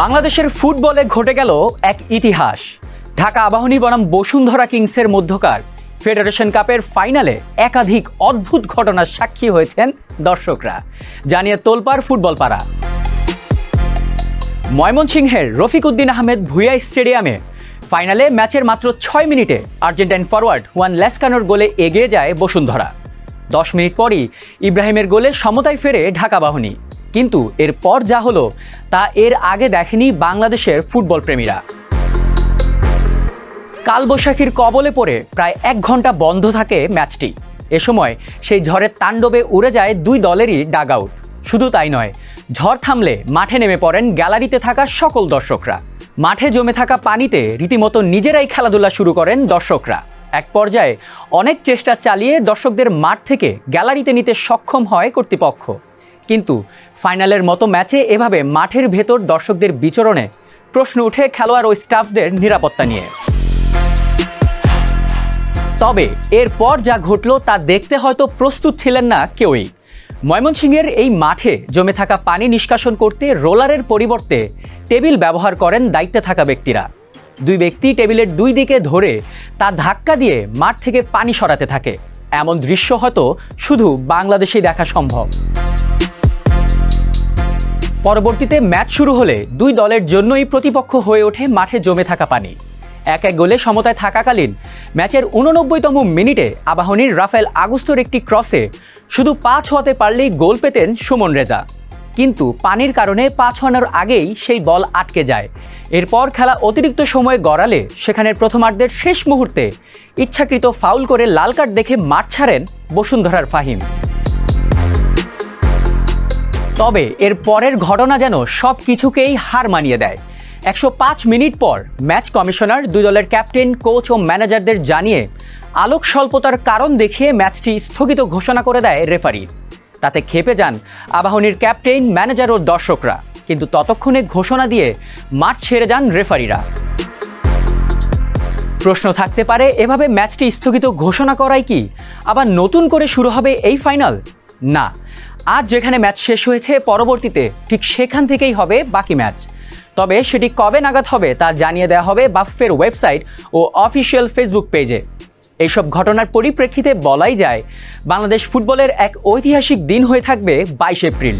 বাংলাদেশের ফুটবলে ঘটে গেল এক ইতিহাস। ঢাকা আবাহনী বনাম বসুন্ধরা কিংসের মধ্যকার ফেডারেশন কাপের ফাইনালে একাধিক অদ্ভুত ঘটনার সাক্ষী হয়েছেন দর্শকরা। জানিয়ে তোলপাড় ফুটবল পাড়া। ময়মনসিংহের রফিক উদ্দিন আহমেদ ভুঁইয়া স্টেডিয়ামে ফাইনালে ম্যাচের মাত্র 6 মিনিটে আর্জেন্টাইন ফরওয়ার্ড হুয়ান লেসকানোর গোলে এগিয়ে যায় বসুন্ধরা। 10 মিনিট পরই ইব্রাহিমের গোলে সমতায় ফেরে ঢাকা আবাহনী। কিন্তু এরপর যা হলো তা এর আগে দেখেনি বাংলাদেশের ফুটবল প্রেমীরা। কালবৈশাখীর কবলে পড়ে প্রায় 1 ঘন্টা বন্ধ থাকে ম্যাচটি। এ সময় সেই ঝড়ের তাণ্ডবে উড়ে যায় দুই দলেরই ডাগ আউট। শুধু তাই নয়, ঝড় থামলে মাঠে নেমে পড়েন গ্যালারিতে থাকা সকল দর্শকরা। মাঠে জমে থাকা পানিতে রীতিমতো নিজেরাই খেলাধুলা শুরু করেন দর্শকরা। এক পর্যায়ে অনেক চেষ্টা চালিয়ে দর্শকদের মাঠ থেকে গ্যালারিতে নিতে সক্ষম হয় কর্তৃপক্ষ। কিন্তু ফাইনালের মতো ম্যাচে এভাবে মাঠের ভেতর দর্শকদের বিচরণে প্রশ্ন উঠে খেলোয়াড় ও স্টাফদের নিরাপত্তা নিয়ে। তবে এরপর যা ঘটল তা দেখতে হয়তো প্রস্তুত ছিলেন না কেউই। ময়মনসিংহের এই মাঠে জমে থাকা পানি নিষ্কাশন করতে রোলারের পরিবর্তে টেবিল ব্যবহার করেন দায়িত্বে থাকা ব্যক্তিরা। দুই ব্যক্তি টেবিলের দুই দিকে ধরে তা ধাক্কা দিয়ে মাঠ থেকে পানি সরাতে থাকে। এমন দৃশ্য হয়তো শুধু বাংলাদেশেই দেখা সম্ভব। পরবর্তীতে ম্যাচ শুরু হলে দুই দলের জন্যই প্রতিপক্ষ হয়ে ওঠে মাঠে জমে থাকা পানি। এক গোলে সমতায় থাকাকালীন ম্যাচের 89তম মিনিটে আবাহনীর রাফেল আগুস্তোর একটি ক্রসে শুধু পা ছোঁয়াতে পারলেই গোল পেতেন সুমন রেজা। কিন্তু পানির কারণে পা ছোঁয়ানোর আগেই সেই বল আটকে যায়। এরপর খেলা অতিরিক্ত সময়ে গড়ালে সেখানের প্রথমার্ধের শেষ মুহূর্তে ইচ্ছাকৃত ফাউল করে লাল কার্ড দেখে মাঠ ছাড়েন বসুন্ধরার ফাহিম। তবে এর পরের ঘটনা যেন সব কিছুকেই হার মানিয়ে দেয়। 105 মিনিট পর ম্যাচ কমিশনার দুই দলের ক্যাপ্টেন, কোচ ও ম্যানেজারদের জানিয়ে আলোক স্বল্পতার কারণ দেখিয়ে ম্যাচটি স্থগিত ঘোষণা করে দেয় রেফারি। তাতে ক্ষেপে যান আবাহনীর ক্যাপ্টেন, ম্যানেজার ও দর্শকরা। কিন্তু ততক্ষণে ঘোষণা দিয়ে মাঠ ছেড়ে যান রেফারিরা। প্রশ্ন থাকতে পারে, এভাবে ম্যাচটি স্থগিত ঘোষণা করাই কি আবার নতুন করে শুরু হবে এই ফাইনাল? না, আজ যেখানে ম্যাচ শেষ হয়েছে পরবর্তীতে ঠিক সেখান থেকেই হবে বাকি ম্যাচ। তবে সেটি কবে নাগাদ হবে তা জানিয়ে দেওয়া হবে বাফের ওয়েবসাইট ও অফিসিয়াল ফেসবুক পেজে। এইসব ঘটনার পরিপ্রেক্ষিতে বলাই যায় বাংলাদেশ ফুটবলের এক ঐতিহাসিক দিন হয়ে থাকবে 22 এপ্রিল।